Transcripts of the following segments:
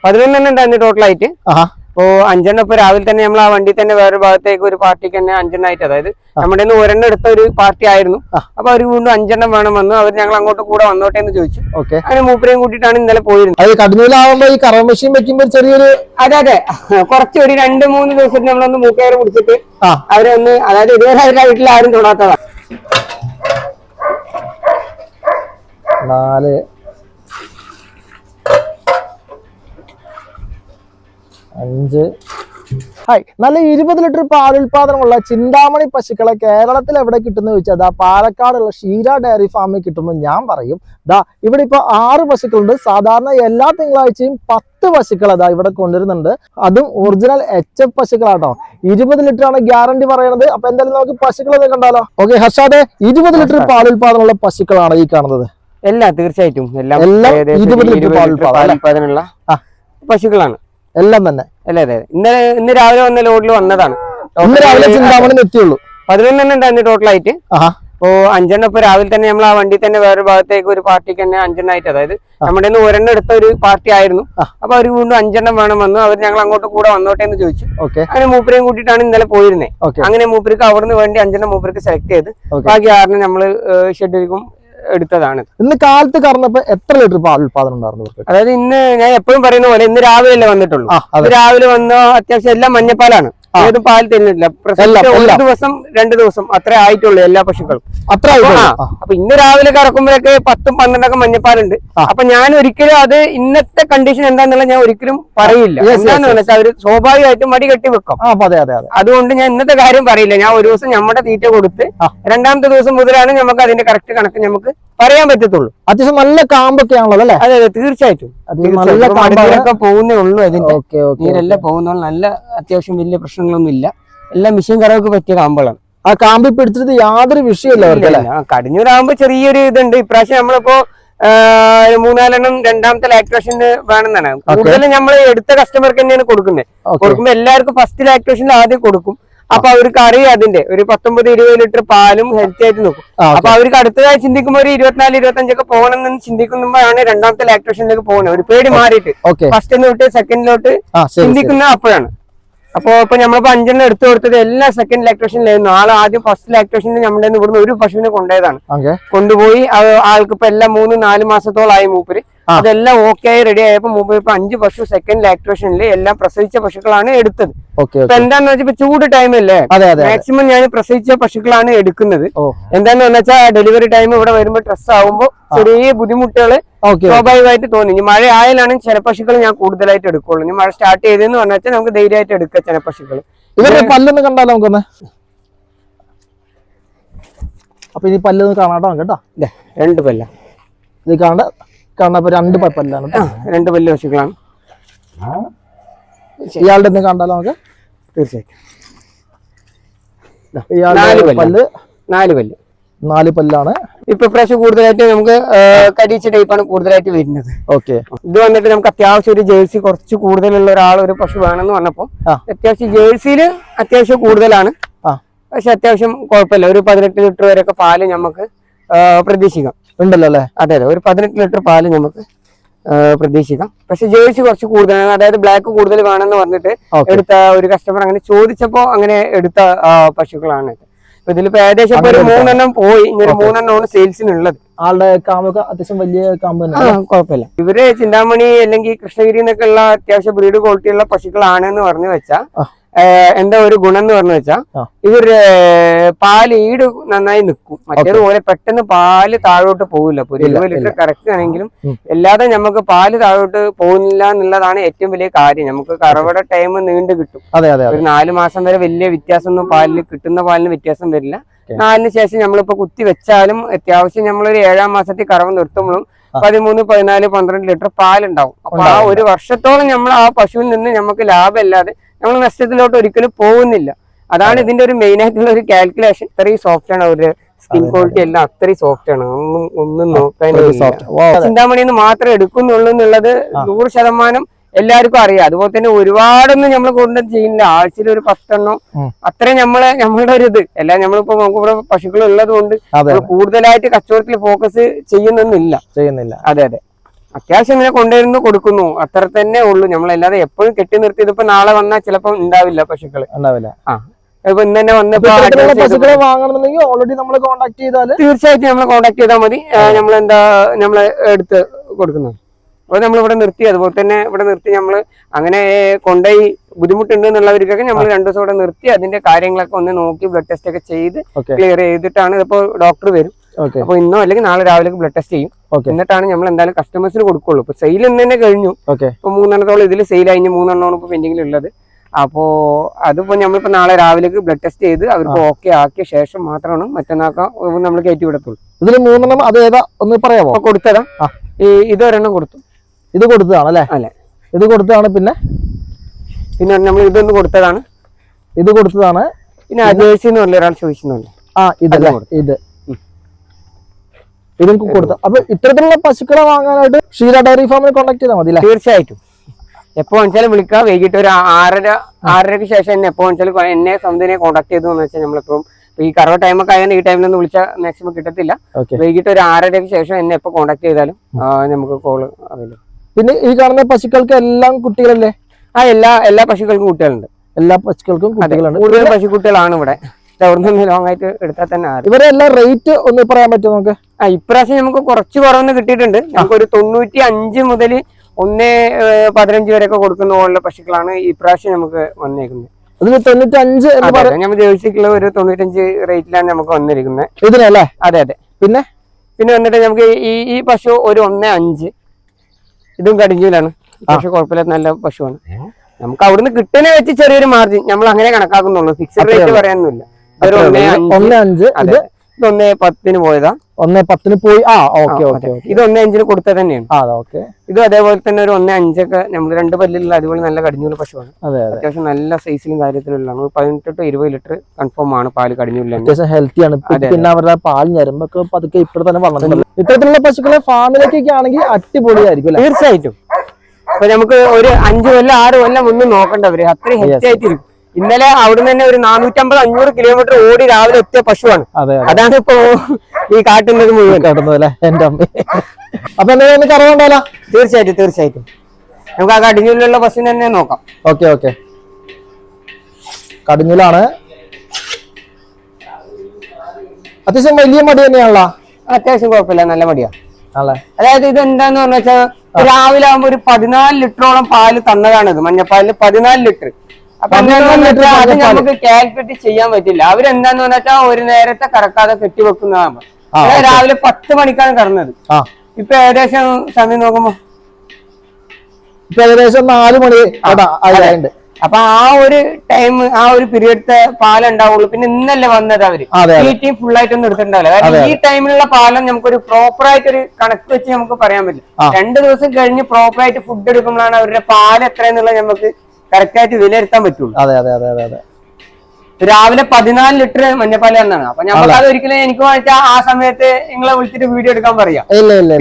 11 ഉണ്ടായിരുന്നു ടോട്ടലായിട്ട്. അപ്പോ 5 ഇപ്പൊ രാവിലെ തന്നെ നമ്മൾ ആ വണ്ടി തന്നെ വേറെ ഭാഗത്തേക്ക് ഒരു പാർട്ടിക്ക് തന്നെ 5 അതായത് നമ്മുടെ ഒരെണ്ണം എടുത്ത ഒരു പാർട്ടി ആയിരുന്നു. അപ്പൊ അവർ വീണ്ടും 5 വേണം വന്നു. അവർ ഞങ്ങൾ അങ്ങോട്ട് കൂടെ വന്നോട്ടെ എന്ന് ചോദിച്ചു. അങ്ങനെ മൂപ്പരെയും കൂട്ടിയിട്ടാണ് ഇന്നലെ പോയിരുന്നത്. കടന്നൂലാവുമ്പോ ഈ കറ മെഷീൻ വെക്കുമ്പോ ചെറിയൊരു അതെ കുറച്ച് ഒരു 2-3 ദിവസത്തിന് നമ്മളൊന്ന് മൂക്കയർ പിടിച്ചിട്ട് അവരൊന്ന്, അതായത് ഇതുവരെ അവരുടെ വീട്ടിൽ ആരും തൊടാത്തതാണ്. 4 5 ഹായ് നല്ല 20 ലിറ്റർ പാലുൽപാദനമുള്ള ചിന്താമണി പശുക്കളെ കേരളത്തിൽ എവിടെ കിട്ടുന്ന ചോദിച്ചാൽ പാലക്കാടുള്ള ഷീര ഡയറി ഫാമിൽ കിട്ടുമെന്ന് ഞാൻ പറയും. ഇവിടെ ഇപ്പൊ 6 പശുക്കളുണ്ട്. സാധാരണ എല്ലാ തിങ്കളാഴ്ചയും 10 പശുക്കൾ ഇവിടെ കൊണ്ടുവരുന്നുണ്ട്. അതും ഒറിജിനൽ HF പശുക്കളാട്ടോ. 20 ലിറ്റർ ആണ് ഗ്യാരണ്ടി പറയുന്നത്. അപ്പൊ എന്തായാലും നമുക്ക് പശുക്കളൊക്കെ കണ്ടാലോ. ഓക്കെ ഹർഷാദെ, 20 ലിറ്റർ പാലുൽപാദനമുള്ള പശുക്കളാണ് ഈ കാണുന്നത്. തീർച്ചയായിട്ടും എല്ലാം 20 ലിറ്റർ പാലുൽപാദനമുള്ള പശുക്കളാണ് എല്ലാം തന്നെ. അതെ ഇന്ന് രാവിലെ വന്ന ലോഡിൽ വന്നതാണ്. ഇന്ന് രാവിലെ ചിന്താമണി എത്തിയുള്ളൂ. 11 ഉണ്ടായിരുന്നു ടോട്ടലായിട്ട്. അപ്പോ 5 ഇപ്പൊ രാവിലെ തന്നെ നമ്മൾ ആ വണ്ടി തന്നെ വേറെ ഭാഗത്തേക്ക് ഒരു പാർട്ടിക്ക് തന്നെ 5 അതായത് നമ്മുടെ ഒരെണ്ണം എടുത്ത ഒരു പാർട്ടി ആയിരുന്നു. അപ്പൊ അവർ വീണ്ടും 5 വേണം വന്നു. അവർ ഞങ്ങൾ അങ്ങോട്ട് കൂടെ വന്നോട്ടെ എന്ന് ചോദിച്ചു. അങ്ങനെ മൂപ്പരെയും കൂട്ടിയിട്ടാണ് ഇന്നലെ പോയിരുന്നത്. അങ്ങനെ മൂപ്പർക്ക് അവിടുന്ന് വേണ്ടി 5 മൂപ്പർക്ക് സെലക്ട് ചെയ്ത് ബാക്കി 6 നമ്മള് ഷെഡ്യൂളിലേക്കും എടുത്തതാണ്. ഇന്ന് കാലത്ത് കറന്നപ്പോ എത്ര ലിറ്റർ പാൽ ഉൽപാദനം ഉണ്ടായിരുന്നു? അതായത് ഇന്ന് ഞാൻ എപ്പോഴും പറയുന്ന പോലെ ഇന്ന് രാവിലെ അല്ലേ വന്നിട്ടുള്ളൂ. രാവിലെ വന്ന അത്യാവശ്യം എല്ലാം മഞ്ഞപ്പാലാണ്. ഏതും പാൽ തരുന്നില്ല. 1 ദിവസം 2 ദിവസം അത്രേ ആയിട്ടുള്ളൂ എല്ലാ പശുക്കളും. അപ്പൊ ഇന്ന് രാവിലെ കറക്കുമ്പോഴൊക്കെ 10-12 മഞ്ഞപ്പാലുണ്ട്. അപ്പൊ ഞാൻ ഒരിക്കലും അത് ഇന്നത്തെ കണ്ടീഷൻ എന്താന്നുള്ള ഞാൻ ഒരിക്കലും പറയില്ല. എന്താന്ന് വെച്ചാൽ അവര് സ്വാഭാവികമായിട്ടും മടി കെട്ടി വെക്കും. അതുകൊണ്ട് ഞാൻ ഇന്നത്തെ കാര്യം പറയില്ല. ഞാൻ ഒരു ദിവസം നമ്മുടെ തീറ്റ കൊടുത്ത് 2ാമത്തെ ദിവസം മുതലാണ് നമുക്ക് അതിന്റെ കറക്റ്റ് കണക്ക് നമുക്ക് പറയാൻ പറ്റത്തുള്ളൂ. അത്യാവശ്യം നല്ല കാമ്പൊക്കെ ആണല്ലോ അല്ലേ? അതെ തീർച്ചയായിട്ടും പോകുന്നേ ഉള്ളൂ. അതിന്റെ നീരെല്ലാം പോകുന്നുള്ളൂ. നല്ല അത്യാവശ്യം വലിയ പ്രശ്നങ്ങളൊന്നും ഇല്ല. എല്ലാം മെഷീൻ കറവൊക്കെ പറ്റിയ കാമ്പുകളാണ്. ആ കാമ്പി പിടിച്ചിട്ട് യാതൊരു വിഷയമല്ല. കടിഞ്ഞൂരാകുമ്പോ ചെറിയൊരു ഇതുണ്ട്. ഇപ്രാവശ്യം നമ്മളിപ്പോ 3-4 2ാമത്തെ ലാക്ടേഷന് വേണമെന്നാണ് കൂടുതലും നമ്മൾ എടുത്ത കസ്റ്റമർക്ക് തന്നെയാണ് കൊടുക്കുന്നത്. കൊടുക്കുമ്പോ എല്ലാവർക്കും ഫസ്റ്റ് ലാക്ടേഷനിൽ ആദ്യം കൊടുക്കും. അപ്പൊ അവർക്ക് അറിയാം അതിന്റെ ഒരു 19-20 ലിറ്റർ പാലും ഹെൽത്തി ആയിട്ട് നോക്കും. അപ്പൊ അവർക്ക് അടുത്തതായി ചിന്തിക്കുമ്പോ ഒരു 24-25 ഒക്കെ പോകണമെന്ന് ചിന്തിക്കുമ്പോഴാണ് 2ാമത്തെ ലാക്ടേഷനിലേക്ക് പോകുന്നത്. ഒരു പേടി മാറിയിട്ട് ഫസ്റ്റ് തൊട്ട് സെക്കൻഡിലോട്ട് ചിന്തിക്കുന്ന അപ്പോഴാണ്. അപ്പൊ ഇപ്പൊ നമ്മളിപ്പോ 5 എടുത്തു കൊടുത്തത് എല്ലാം സെക്കൻഡ് ലാക്ടേഷനിലായിരുന്നു. ആദ്യം ഫസ്റ്റ് ലാക്ടേഷനിൽ നമ്മുടെ ഇവിടുന്ന് ഒരു പശുവിനെ കൊണ്ടുപോയതാണ്. കൊണ്ടുപോയി ആൾക്ക് ഇപ്പൊ എല്ലാം 3-4 മാസത്തോളായി മൂപ്പര്. അതെല്ലാം ഓക്കെ ആയി റെഡി ആയപ്പോ മൂപ്പര് ഇപ്പൊ 5 പശു സെക്കൻഡ് ലാക്ടേഷനിൽ എല്ലാം പ്രസവിച്ച പശുക്കളാണ് എടുത്തത്. ഇപ്പൊ എന്താന്ന് വെച്ചാൽ ഇപ്പൊ ചൂട് ടൈമല്ലേ, മാക്സിമം ഞാൻ പ്രസവിച്ച പശുക്കളാണ് എടുക്കുന്നത്. എന്താന്ന് വെച്ചാൽ ഡെലിവറി ടൈം ഇവിടെ വരുമ്പോ സ്ട്രെസ് ആവുമ്പോ ചെറിയ ബുദ്ധിമുട്ടുകള് സ്വാഭാവികമായിട്ട് തോന്നി. ഇനി മഴ ആയാലാണ് ചില പശുക്കൾ ഞാൻ കൂടുതലായിട്ട് എടുക്കുള്ളൂ. ഇനി മഴ സ്റ്റാർട്ട് ചെയ്തെന്ന് പറഞ്ഞാൽ നമുക്ക് ധൈര്യമായിട്ട് എടുക്കാം ചില പശുക്കൾ. ഇവരുടെ പല്ലൊന്ന് കണ്ടാലോ നമുക്കൊന്ന്. അപ്പൊ ഇനി പല്ലൊന്ന് കാണാട്ടോ കേട്ടോ. 2 പല്ല ഇത് കാണപ്പോ 2 പല്ലാണ്. 2 പല്ല് പശുക്കളാണ്. ഇയാളുടെ ഒന്ന് കണ്ടാലോ നമുക്ക്. തീർച്ചയായിട്ടും പല്ല് 4 പല്ലാണ്. ഇപ്പൊ പ്രാവശ്യം കൂടുതലായിട്ട് നമുക്ക് കരീച്ച ടൈപ്പാണ് കൂടുതലായിട്ട് വരുന്നത്. ഇത് വന്നിട്ട് നമുക്ക് അത്യാവശ്യം ഒരു ജേഴ്സി കുറച്ച് കൂടുതലുള്ള ഒരു പശു വേണമെന്ന് പറഞ്ഞപ്പോ അത്യാവശ്യം ജേഴ്സിയില് അത്യാവശ്യം കൂടുതലാണ്. പക്ഷെ അത്യാവശ്യം കുഴപ്പമില്ല. ഒരു 18 ലിറ്റർ വരെയൊക്കെ പാല് നമുക്ക് പ്രതീക്ഷിക്കാം. ഉണ്ടല്ലോ അല്ലെ? അതെ ഒരു 18 ലിറ്റർ പാല് നമുക്ക് പ്രതീക്ഷിക്കാം. പക്ഷെ ജേഴ്സി കുറച്ച് കൂടുതലാണ്. അതായത് ബ്ലാക്ക് കൂടുതൽ വേണമെന്ന് പറഞ്ഞിട്ട് എടുത്ത ഒരു കസ്റ്റമർ അങ്ങനെ ചോദിച്ചപ്പോ അങ്ങനെ എടുത്ത പശുക്കളാണ്. അപ്പൊ ഇതിലിപ്പോ ഏകദേശം ഒരു 3 പോയി. ഇനി ഒരു 3 സെയിൽസിനുള്ളത്. ആളുടെ കാമ്പൊക്കെ അത്യാവശ്യം വലിയ കാമ്പ് കുഴപ്പമില്ല. ഇവര് ചിന്താമണി അല്ലെങ്കിൽ കൃഷ്ണഗിരി എന്നൊക്കെ ഉള്ള അത്യാവശ്യം ബ്രീഡ് ക്വാളിറ്റി ഉള്ള പശുക്കളാണെന്ന് പറഞ്ഞു വെച്ചാ എന്താ ഒരു ഗുണം എന്ന് പറഞ്ഞു വെച്ചാ ഇവര് പാല് ഈട് നന്നായി നിൽക്കും. മറ്റേതുപോലെ പെട്ടെന്ന് പാല് താഴോട്ട് പോകില്ല. ഇപ്പൊ 20 ലിറ്റർ കറക്റ്റ് ആണെങ്കിലും അല്ലാതെ നമുക്ക് പാല് താഴോട്ട് പോകുന്നില്ല എന്നുള്ളതാണ് ഏറ്റവും വലിയ കാര്യം. നമുക്ക് കറവയുടെ ടൈം നീണ്ടു കിട്ടും. ഒരു 4 മാസം വരെ വലിയ വ്യത്യാസമൊന്നും പാലിന് കിട്ടുന്ന പാലിന് വ്യത്യാസം വരില്ല. 4-ന് ശേഷം നമ്മളിപ്പോ കുത്തി വെച്ചാലും അത്യാവശ്യം നമ്മളൊരു 7-ാം മാസത്തിൽ കറവ് നിർത്തുമ്പോഴും 13, 14, 12 ലിറ്റർ പാലുണ്ടാവും. അപ്പൊ ആ ഒരു വർഷത്തോളം നമ്മൾ ആ പശുവിൽ നിന്ന് നമുക്ക് ലാഭമില്ലാതെ നമ്മൾ നഷ്ടത്തിലോട്ട് ഒരിക്കലും പോകുന്നില്ല. അതാണ് ഇതിന്റെ ഒരു മെയിൻ ആയിട്ടുള്ള ഒരു കാൽക്കുലേഷൻ. ഇത്രയും സോഫ്റ്റ് ആണ് അവരുടെ സ്കിൻ ക്വാളിറ്റി എല്ലാം അത്രയും സോഫ്റ്റ് ആണ്. ഒന്നും നോക്കാൻ ചിന്താമണിന്ന് മാത്രമേ എടുക്കുന്നുള്ളൂ എന്നുള്ളത് 100% എല്ലാവർക്കും അറിയാം. അതുപോലെ തന്നെ ഒരുപാടൊന്നും നമ്മൾ കൊണ്ട് ചെയ്യുന്നില്ല. ആഴ്ചയിൽ ഒരു 10 എണ്ണം അത്രയും നമ്മളുടെ ഒരു ഇത് എല്ലാം നമ്മളിപ്പോ നമുക്കിവിടെ പശുക്കൾ ഉള്ളത് കൊണ്ട് കൂടുതലായിട്ട് കച്ചവടത്തിൽ ഫോക്കസ് ചെയ്യുന്നില്ല. ചെയ്യുന്നില്ല. അതെ അത്യാവശ്യം ഇങ്ങനെ കൊണ്ടുവരുന്നു കൊടുക്കുന്നു, അത്ര തന്നെ ഉള്ളൂ. നമ്മളല്ലാതെ എപ്പോഴും കെട്ടി നിർത്തി ഇതിപ്പോ നാളെ വന്നാൽ ചിലപ്പോൾ ഉണ്ടാവില്ല പശുക്കള്. ഇപ്പൊ ഇന്ന് തന്നെ വന്നപ്പോ പശുക്കളെ വാങ്ങണമെന്നുണ്ടെങ്കിൽ ഓൾറെഡി നമ്മൾ കോൺടാക്ട് ചെയ്താൽ തീർച്ചയായിട്ടും നമ്മളെ കോൺടാക്ട് ചെയ്താൽ മതി. നമ്മളെ എടുത്ത് കൊടുക്കുന്നു. അപ്പോൾ നമ്മളിവിടെ നിർത്തി, അതുപോലെ തന്നെ ഇവിടെ നിർത്തി നമ്മൾ അങ്ങനെ കൊണ്ടുപോയി ബുദ്ധിമുട്ടുണ്ട് എന്നുള്ളവർക്കൊക്കെ നമ്മൾ 2 ദിവസം ഇവിടെ നിർത്തി അതിന്റെ കാര്യങ്ങളൊക്കെ ഒന്ന് നോക്കി ബ്ലഡ് ടെസ്റ്റ് ഒക്കെ ചെയ്ത് ക്ലിയർ ചെയ്തിട്ടാണ്. ഇപ്പോ ഡോക്ടർ വരും, അപ്പൊ ഇന്നോ അല്ലെങ്കിൽ നാളെ രാവിലെ ബ്ലഡ് ടെസ്റ്റ് ചെയ്യും. എന്നിട്ടാണ് നമ്മൾ എന്തായാലും കസ്റ്റമേഴ്സിന് കൊടുക്കുള്ളൂ. ഇപ്പൊ സെയിൽ ഇന്ന് തന്നെ കഴിഞ്ഞു. ഇപ്പൊ 3 എണ്ണത്തോളം ഇതിൽ സെയിൽ കഴിഞ്ഞ് 3 എണ്ണമാണ് ഇപ്പൊ പെൻഡിങ്ങിൽ ഉള്ളത്. അപ്പോ അതിപ്പോ നമ്മളിപ്പോ നാളെ രാവിലേക്ക് ബ്ലഡ് ടെസ്റ്റ് ചെയ്ത് അവർക്ക് ഓക്കെ ആക്കിയ ശേഷം മാത്രമാണ് മറ്റന്നാക്ക നമ്മൾ കയറ്റി വിടത്തുള്ളൂ. ഇതിൽ 3 എണ്ണം അത് ഏതാ ഒന്ന് പറയാമോ? കൊടുത്തതാ, ഇതൊരെണ്ണം കൊടുത്തു. ഇത് കൊടുത്തതാണ് അല്ലേ? അല്ലെ, ഇത് കൊടുത്തതാണ്. പിന്നെ നമ്മൾ ഇതൊന്ന് കൊടുത്തതാണ്, ഇത് കൊടുത്തതാണ്. പിന്നെ ജേഴ്സി എന്ന് പറഞ്ഞ ഒരാൾ ചോദിക്കുന്നുണ്ട്. ഇതും കൊടുത്ത. അപ്പൊ ഇത്തരത്തിലുള്ള പശുക്കളെ വാങ്ങാനായിട്ട് ക്ഷീര ഡയറി ഫാമിനെ കോൺടാക്ട് ചെയ്താൽ മതി. തീർച്ചയായിട്ടും എപ്പോ വെച്ചാലും വിളിക്കാം. വൈകിട്ട് ഒരു 6:30 ശേഷം എന്നെ എപ്പോ വെച്ചാലും എന്നെ സ്വന്തനെ കോൺടാക്ട് ചെയ്തു എന്ന് വെച്ചാൽ നമ്മളിപ്പം ഈ കറവ ടൈമൊക്കെ ആയാലും ഈ ടൈമിലൊന്നും വിളിച്ചാൽ മാക്സിമം കിട്ടത്തില്ല. വൈകിട്ട് ഒരു 6:30 ശേഷം എന്നെ എപ്പോ കോൺടാക്ട് ചെയ്താലും നമുക്ക് കോള് അവൈലബിൾ. പിന്നെ ഈ കാണുന്ന പശുക്കൾക്ക് എല്ലാം കുട്ടികളല്ലേ? എല്ലാ പശുക്കൾക്കും കുട്ടികളുണ്ട്. എല്ലാ പശുക്കൾക്കും കുട്ടികളുണ്ട്. കൂടുതൽ പശുക്കുട്ടികളാണ് ഇവിടെ. ലോങ് ആയിട്ട് എടുത്താൽ തന്നെ ഇവരെല്ലാം റേറ്റ് ഒന്ന് പറയാൻ പറ്റുമോ നമുക്ക്? ഇപ്രാവശ്യം നമുക്ക് കുറച്ച് കുറവൊന്നും കിട്ടിയിട്ടുണ്ട്. നമുക്കൊരു 95 മുതൽ 1.15 വരെയൊക്കെ കൊടുക്കുന്ന പോലുള്ള പശുക്കളാണ് ഇപ്രാവശ്യം നമുക്ക് വന്നേക്കുന്നത്. അതിന് 95 നമ്മൾ ജേഴ്സിക്കുള്ള ഒരു 95 റേറ്റിലാണ് നമുക്ക് വന്നിരിക്കുന്നത് ഇതിനല്ലേ? അതെ. പിന്നെ വന്നിട്ട് നമുക്ക് ഈ പശു ഒരു 1.5, ഇതും കടിഞ്ഞൂലാണ്. പക്ഷെ കുഴപ്പമില്ലാത്ത നല്ല പശുവാണ്. നമുക്ക് അവിടുന്ന് കിട്ടുന്ന വെച്ച് ചെറിയൊരു മാർജിൻ നമ്മൾ അങ്ങനെ കണക്കാക്കുന്നുള്ളൂ. ഫിക്സഡ് റേറ്റ് പറയാനൊന്നുമില്ല. 1.5, 1.10 പോയതാ. 1.10 പോയി. ഇത് 1.5 കൊടുത്തത് തന്നെയാണ്. ഇത് അതേപോലെ തന്നെ ഒരു 1.5 ഒക്കെ നമ്മൾ 2 പല്ലിലുള്ള അതുപോലെ നല്ല കടിഞ്ഞൂല പശുവാണ്. അത്യാവശ്യം നല്ല സൈസിലും കാര്യത്തിലുള്ള 18 to 20 ലിറ്റർ കൺഫേം ആണ് പാല് കടിഞ്ഞൂല. അത്യാവശ്യം ഹെൽത്തി ആണ്. പിന്നെ അവരുടെ പാൽ ഞരമ്പൊക്കെ പതുക്കെ ഇപ്പോൾ തന്നെ വളർന്നു. ഇത്തരത്തിലുള്ള പശുക്കളെ ഫാമിലേക്കൊക്കെ ആണെങ്കിൽ അടിപൊളിയായിരിക്കും. തീർച്ചയായിട്ടും. അപ്പൊ നമുക്ക് ഒരു 5 കൊല്ലം 6 കൊല്ലം ഒന്നും നോക്കണ്ടവര് അത്രയും ഹെൽത്തി ആയിട്ടിരിക്കും. ഇന്നലെ അവിടുന്ന് തന്നെ ഒരു 450-500 കിലോമീറ്റർ ഓടി രാവിലെ എത്തിയ പശുവാണ്. അതാണ് ഇപ്പൊ ഈ കാട്ടുന്നത് മുഴുവൻ കാട്ടുന്നതല്ലേ എന്റെ അമ്മ. അപ്പൊ എന്തെങ്കിലും കറവുണ്ടല്ലോ? തീർച്ചയായിട്ടും നമുക്ക് ആ കടിഞ്ഞൂലുള്ള പശുവിനെ തന്നെ നോക്കാം. ഓക്കെ കടിഞ്ഞൂലാണ്. അത്യാവശ്യം വലിയ മടി തന്നെയാണല്ലോ. അത്യാവശ്യം കുഴപ്പമില്ല, നല്ല മടിയാ. അതായത് ഇത് എന്താന്ന് പറഞ്ഞാൽ രാവിലെ ആകുമ്പോ ഒരു 14 ലിറ്ററോളം പാല് തന്നതാണിത്. മഞ്ഞപ്പാലിന് 14 ലിറ്റർ. അപ്പൊ അത് നമുക്ക് കാൽക്കുലേറ്റ് ചെയ്യാൻ പറ്റില്ല. അവരെന്താന്ന് പറഞ്ഞാൽ ഒരു നേരത്തെ കറക്കാതെ കെട്ടിവെക്കുന്നതാണ്. രാവിലെ 10 മണിക്കാണ് കറന്നത്. ഇപ്പൊ ഏകദേശം സമയം നോക്കുമ്പോ ഏകദേശം 4 മണി. അപ്പൊ ആ ഒരു ടൈം, ആ ഒരു പീരീഡത്തെ പാലുണ്ടാവുള്ളൂ. പിന്നെ ഇന്നല്ലേ വന്നത് അവര് ഈ ഫുൾ ആയിട്ടൊന്നും എടുത്തിട്ടുണ്ടാവില്ല. കാരണം ഈ ടൈമിലുള്ള പാലം നമുക്കൊരു പ്രോപ്പർ ആയിട്ടൊരു കണക്ക് വെച്ച് നമുക്ക് പറയാൻ പറ്റില്ല. 2 ദിവസം കഴിഞ്ഞ് പ്രോപ്പർ ആയിട്ട് ഫുഡ് എടുക്കുമ്പോഴാണ് അവരുടെ പാൽ എത്രയെന്നുള്ളത് നമുക്ക് കറക്റ്റ് ആയിട്ട് വിലയിരുത്താൻ പറ്റുള്ളൂ. രാവിലെ 14 ലിറ്റർ മഞ്ഞപ്പാല് എന്നാണ്. അപ്പൊ നമുക്ക് അത് ഒരിക്കലും എനിക്ക് വെച്ചാൽ ആ സമയത്ത് നിങ്ങളെ വിളിച്ചിട്ട് വീഡിയോ എടുക്കാൻ പറയാം.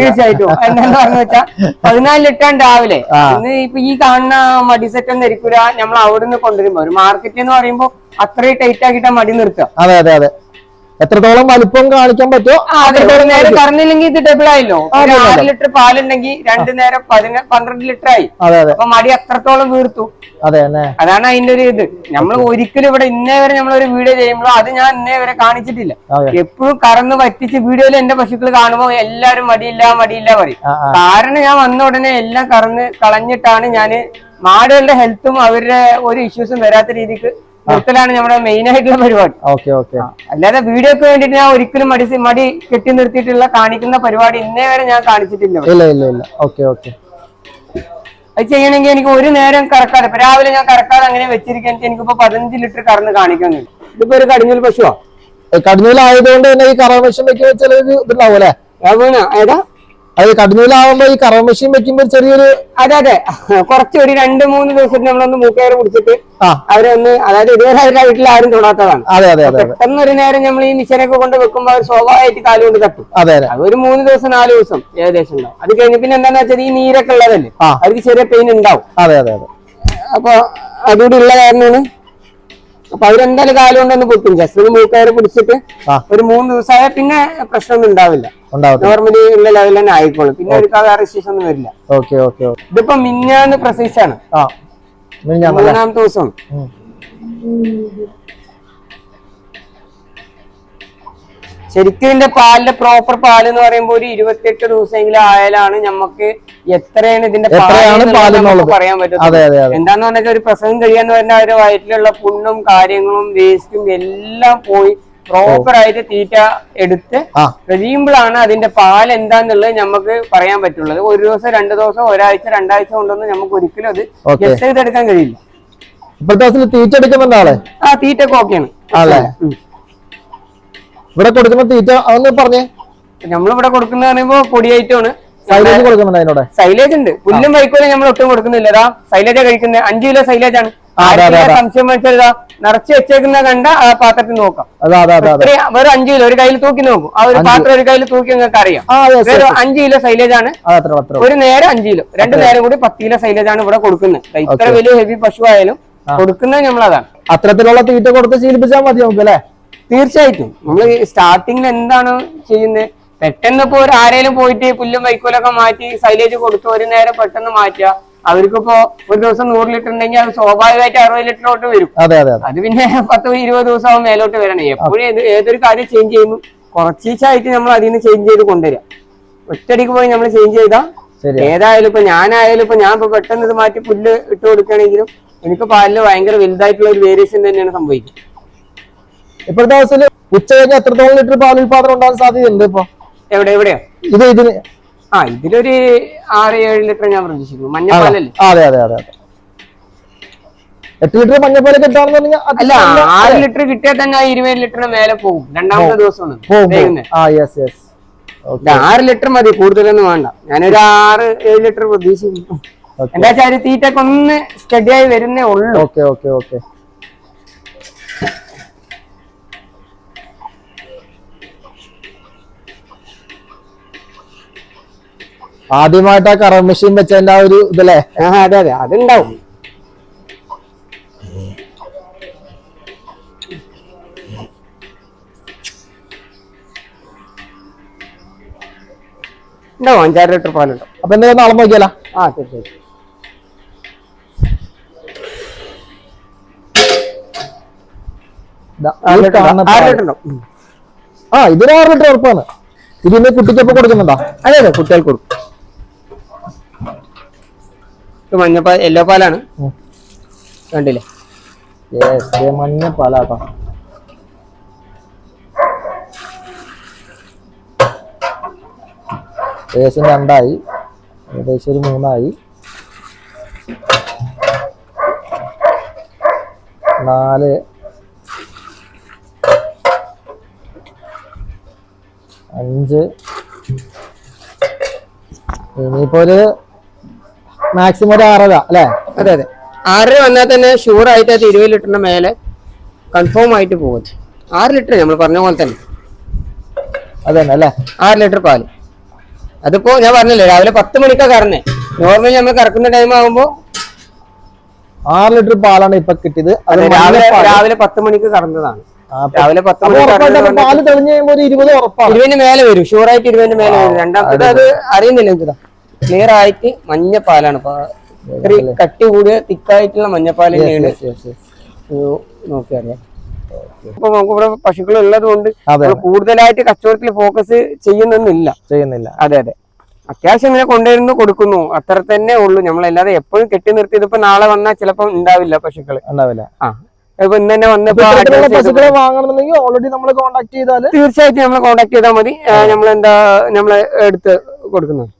തീർച്ചയായിട്ടും. എന്താന്ന് പറഞ്ഞു വെച്ചാൽ 14 ലിറ്റർ രാവിലെ. ഇന്ന് ഇപ്പൊ ഈ കാണുന്ന മടി സെറ്റ് ഒന്നും ഇരിക്കൂല. നമ്മൾ അവിടുന്ന് കൊണ്ടുവരുമ്പോ ഒരു മാർക്കറ്റ് എന്ന് പറയുമ്പോ അത്രയും ടൈറ്റ് ആക്കിയിട്ട് മടി നിർത്തുക. എത്രത്തോളം വലിപ്പം കാണിക്കാൻ പറ്റുമോ നേരെ കറന്നില്ലെങ്കിൽ ഇത് ഡബിൾ ആയല്ലോ. 6 ലിറ്റർ പാലുണ്ടെങ്കിൽ 2 നേരം 12 ലിറ്റർ ആയി. അപ്പൊ മടി അത്രത്തോളം വീർത്തു. അതാണ് അതിന്റെ ഒരു ഇത്. നമ്മൾ ഒരിക്കലും ഇവിടെ ഇന്നേ വരെ നമ്മളൊരു വീഡിയോ ചെയ്യുമ്പോൾ അത് ഞാൻ ഇന്നേ വരെ കാണിച്ചിട്ടില്ല. എപ്പോഴും കറന്ന് പറ്റിച്ച് വീഡിയോയിൽ എന്റെ പശുക്കൾ കാണുമ്പോൾ എല്ലാരും മടിയില്ല പറയും. കാരണം ഞാൻ വന്ന ഉടനെ എല്ലാം കറന്ന് കളഞ്ഞിട്ടാണ് ഞാന് മാടുകളുടെ ഹെൽത്തും അവരുടെ ഒരു ഇഷ്യൂസും വരാത്ത രീതിക്ക് നിർത്തലാണ് നമ്മുടെ മെയിൻ ആയിട്ടുള്ള പരിപാടി. അല്ലാതെ വീഡിയോക്ക് വേണ്ടിട്ട് ഞാൻ ഒരിക്കലും മടി കെട്ടി നിർത്തിയിട്ടുള്ള കാണിക്കുന്ന പരിപാടി ഇന്നേ വരെ ഞാൻ കാണിച്ചിട്ടില്ല. അത് ചെയ്യണമെങ്കിൽ എനിക്ക് ഒരു നേരം കറക്കാതെ, ഇപ്പൊ രാവിലെ ഞാൻ കറക്കാതെ അങ്ങനെ വെച്ചിരിക്കാൻ എനിക്കിപ്പോ 15 ലിറ്റർ കറന്ന് കാണിക്കാൻ കഴിയും. ഇതിപ്പോ ഒരു കടിഞ്ഞൂൽ പശുവാ. കടിഞ്ഞൂലായതുകൊണ്ട് തന്നെ ഈ കറവ മെഷീൻ വെക്കുമ്പോൾ ചിലത് ഇതുണ്ടാവൂലേ? ഏതാ അത് കടിഞ്ഞൂലാവുമ്പോ ഈ കറവ മെഷീൻ വെക്കുമ്പോൾ ചെറിയൊരു അതെ കുറച്ച് ഒരു 2-3 ദിവസത്തിന് നമ്മളൊന്ന് മൂക്കയർ പിടിച്ചിട്ട് അവരൊന്ന്, അതായത് ഇതുവരെ അവരുടെ വീട്ടിൽ ആരും തൊടാത്തതാണ്. പെട്ടെന്നൊരു നേരം നമ്മൾ ഈ മിഷനൊക്കെ കൊണ്ട് വെക്കുമ്പോൾ അവർ സ്വാഭാവികമായിട്ട് കാലുകൊണ്ട് തട്ടും. ഒരു 3 ദിവസം 4 ദിവസം ഏകദേശം ഉണ്ടാവും. അത് കഴിഞ്ഞ് പിന്നെ എന്താണെന്ന് വെച്ചാൽ ഈ നീരൊക്കെ ഉള്ളതല്ലേ, അവർക്ക് ചെറിയ പെയിൻ ഉണ്ടാവും. അപ്പൊ അതുകൂടി ഉള്ള കാരണമാണ് അപ്പൊ അവരെന്തായാലും കാലം കൊണ്ടൊന്ന് പൊട്ടും. ജസ്റ്റ് ഒരു മൂക്കയർ പിടിച്ചിട്ട് ഒരു 3 ദിവസമായ പിന്നെ പ്രശ്നമൊന്നും ഉണ്ടാവില്ല. നോർമലി ഉള്ള ലെവൽ തന്നെ ആയിക്കോളും. പിന്നെ ഒരു വേറെ ഇഷ്യൂസ് ഒന്നും വരില്ല. ഇതിപ്പോ മിഞ്ഞാന്ന് പ്രസവിച്ചാണ്, 3-ാമത്തെ ദിവസം. ശരിക്കും ഇതിന്റെ പാലിന്റെ പ്രോപ്പർ പാല് എന്ന് പറയുമ്പോൾ ഒരു 28 ദിവസമെങ്കിലും ആയാലാണ് നമുക്ക് എത്രയാണ് ഇതിന്റെ പാല് പറയാൻ പറ്റുന്നത്. എന്താന്ന് പറഞ്ഞാൽ ഒരു പ്രസവം കഴിയാന്ന് പറഞ്ഞാൽ അവരുടെ വയറ്റിലുള്ള പുണ്ണും കാര്യങ്ങളും വേസ്റ്റും എല്ലാം പോയി പ്രോപ്പർ ആയിട്ട് തീറ്റ എടുത്ത് കഴിയുമ്പോഴാണ് അതിന്റെ പാൽ എന്താന്നുള്ളത് നമുക്ക് പറയാൻ പറ്റുള്ളത്. ഒരു ദിവസം 2 ദിവസം ഒരാഴ്ച 2 ആഴ്ച കൊണ്ടൊന്നും നമുക്ക് ഒരിക്കലും അത് ഗസ് ചെയ്തെടുക്കാൻ കഴിയില്ല. തീറ്റ എടുക്കുന്നുണ്ടാളെ തീറ്റ ഒക്കെ ഓക്കെയാണ്. ഇവിടെ കൊടുക്കുന്ന തീറ്റ അതൊന്ന് പറഞ്ഞേ. നമ്മളിവിടെ കൊടുക്കുന്ന പറയുമ്പോ പൊടി ഐറ്റമാണ്. സൈലേജ് കൊടുക്കുന്നുണ്ട് അതിനോട്? സൈലേജ് ഉണ്ട്. പുല്ലും വൈക്കോലും നമ്മൾ ഒട്ടും കൊടുക്കുന്നില്ലതാ. സൈലേജാ കഴിക്കുന്നത്. 5 കിലോ സൈലേജ് ആണ്. സംശയം വെച്ചാൽ നിറച്ച് വെച്ചേക്കുന്ന കണ്ട ആ പാത്രത്തിൽ നോക്കാം. വേറെ 5 കിലോ ഒരു കയ്യിൽ തൂക്കി നോക്കും. ആ ഒരു പാത്രം ഒരു കയ്യിൽ തൂക്കി നിങ്ങൾക്ക് അറിയാം. വേറെ 5 കിലോ സൈലേജ് ആണ്. ഒരു നേരം 5 കിലോ, 2 നേരം കൂടി 10 കിലോ സൈലേജ് ആണ് ഇവിടെ കൊടുക്കുന്നത്. ഇത്ര വലിയ ഹെവി പശു ആയാലും കൊടുക്കുന്നത് നമ്മളതാണ്. അത്തരത്തിലുള്ള തീറ്റ കൊടുത്ത് ശീലിപ്പിച്ചാൽ മതി നമുക്ക് അല്ലെ? തീർച്ചയായിട്ടും. നമ്മൾ സ്റ്റാർട്ടിങ്ങിൽ എന്താണ് ചെയ്യുന്നത്, പെട്ടെന്ന് ഇപ്പൊ ആരേലും പോയിട്ട് പുല്ലും വൈക്കോലൊക്കെ മാറ്റി സൈലേജ് കൊടുത്ത് ഒരു നേരം പെട്ടെന്ന് മാറ്റുക. അവർക്കിപ്പോ ഒരു ദിവസം 100 ലിറ്റർ ഉണ്ടെങ്കിൽ അത് സ്വാഭാവികമായിട്ട് 60 ലിറ്ററിലോട്ട് വരും. അത് പിന്നെ 10-20 ദിവസം മേലോട്ട് വരണം. എപ്പോഴും ഏതൊരു കാര്യം ചേഞ്ച് ചെയ്യുന്നു കുറച്ചായിട്ട് നമ്മൾ അതിൽ നിന്ന് ചേഞ്ച് ചെയ്ത് കൊണ്ടുവരിക. ഒറ്റയടിക്ക് പോയി നമ്മൾ ചേഞ്ച് ചെയ്താൽ ഏതായാലും ഇപ്പൊ ഞാനായാലും ഇപ്പൊ ഞാൻ ഇപ്പൊ പെട്ടെന്ന് ഇത് മാറ്റി പുല്ല് ഇട്ട് കൊടുക്കുകയാണെങ്കിലും എനിക്ക് പാലില് ഭയങ്കര വലുതായിട്ടുള്ള ഒരു വേരിയേഷൻ തന്നെയാണ് സംഭവിക്കുന്നത്. ഇപ്പോഴത്തെ അവസ്ഥയിൽ ഉച്ച കഴിഞ്ഞ് എത്രത്തോളം ലിറ്റർ പാൽ ഉൽപാദനം ഉണ്ടാകാൻ സാധ്യതയുണ്ട്? ഇപ്പൊ എവിടെയോ ഇതിന് ഇതിലൊരു 6-7 ലിറ്റർ ഞാൻ പ്രതീക്ഷിക്കുന്നു. മഞ്ഞപ്പാലല്ലേ? അതെ 8 ലിറ്റർ മഞ്ഞപ്പാല് കിട്ടാണെന്ന് അല്ല, 6 ലിറ്റർ കിട്ടിയാൽ തന്നെ 20 ലിറ്ററിന് മേലെ പോകും. രണ്ടാമത്തെ ദിവസമാണ് 6 ലിറ്റർ മതി, കൂടുതലൊന്നും വേണ്ട. ഞാനൊരു 6-7 ലിറ്റർ പ്രതീക്ഷിക്കുന്നു. എന്താ വെച്ചാൽ തീറ്റൊക്കെ ഒന്ന് സ്റ്റഡി ആയി വരുന്നേ ഉള്ളൂ. ഓക്കെ. ആദ്യമായിട്ട് ആ കറ മെഷീൻ വെച്ചതിന്റെ ആ ഒരു ഇതല്ലേ? അതെ അതുണ്ടാവും. ഉണ്ടാവും 5-6 ലിറ്റർ പാലുണ്ടോ? അപ്പൊ എന്തായാലും നാളെ നോക്കിയാലോ? തീർച്ചയായിട്ടും. ഇതിന് 6 ലിറ്റർ ഉറപ്പാണ്. ഇതിന് കുട്ടിക്കൊപ്പം കൊടുക്കുന്നുണ്ടോ? അതെ കുട്ടികൾക്ക് കൊടുക്കും. മഞ്ഞപ്പാൽ യെല്ലോ പാലാണ് കണ്ടില്ലേ? മഞ്ഞപ്പാലാട്ടോ. ഏകദേശം 2 ആയി, ഏകദേശം ഒരു 3 ആയി, 4, 5. ഇനിയിപ്പോ ഒരു മാക്സിമം ഒരു 6.5 അല്ലെ? അതെ 6 വന്നാൽ തന്നെ ഷുവർ ആയിട്ട് 20 ലിറ്ററിന്റെ മേലെ കൺഫേം ആയിട്ട് പോകും. 6 ലിറ്റർ നമ്മൾ പറഞ്ഞ പോലെ തന്നെ. അതന്നെ അല്ലെ? 6 ലിറ്റർ പാല്. അതിപ്പോ ഞാൻ പറഞ്ഞില്ലേ രാവിലെ 10 മണിക്കാണ് കറന്നേ. നോർമലി നമ്മൾ കറക്കുന്ന ടൈം ആകുമ്പോ 6 ലിറ്റർ പാലാണ് ഇപ്പൊ കിട്ടിയത്. രാവിലെ 10 മണിക്ക് കറന്നതാണ്. രാവിലെ 10 പാല് തെളിഞ്ഞ് കഴിയുമ്പോൾ 20 ഉറപ്പാണ്. 20 മേലെ വരും, ഷുവർ ആയിട്ട് 20 മേലെ വരും. രണ്ടാമത്തെ അത് അറിയുന്നില്ല എനിക്ക്. ക്ലിയർ ആയിട്ട് മഞ്ഞപ്പാലാണ്, കട്ടി കൂടിയ തിക്കായിട്ടുള്ള മഞ്ഞപ്പാൽ തന്നെയാണ്. നോക്കിയറിയാം. അപ്പൊ നമുക്ക് ഇവിടെ പശുക്കൾ ഉള്ളത് കൊണ്ട് കൂടുതലായിട്ട് കച്ചവടത്തിൽ ഫോക്കസ് ചെയ്യുന്നില്ല. അതെ അത്യാവശ്യം ഇങ്ങനെ കൊണ്ടുവരുന്നു കൊടുക്കുന്നു, അത്ര തന്നെ ഉള്ളൂ. നമ്മളല്ലാതെ എപ്പോഴും കെട്ടി നിർത്തി ഇതിപ്പോ നാളെ വന്നാൽ ചിലപ്പോൾ ഉണ്ടാവില്ല പശുക്കൾ. ഇപ്പൊ ഇന്ന് തന്നെ വന്നപ്പോ പശുക്കളെ വാങ്ങണമെന്നുണ്ടെങ്കിൽ ഓൾറെഡി നമ്മൾ കോൺടാക്ട് ചെയ്താൽ തീർച്ചയായിട്ടും നമ്മൾ കോൺടാക്ട് ചെയ്താൽ മതി. നമ്മളെടുത്ത് കൊടുക്കുന്നത്.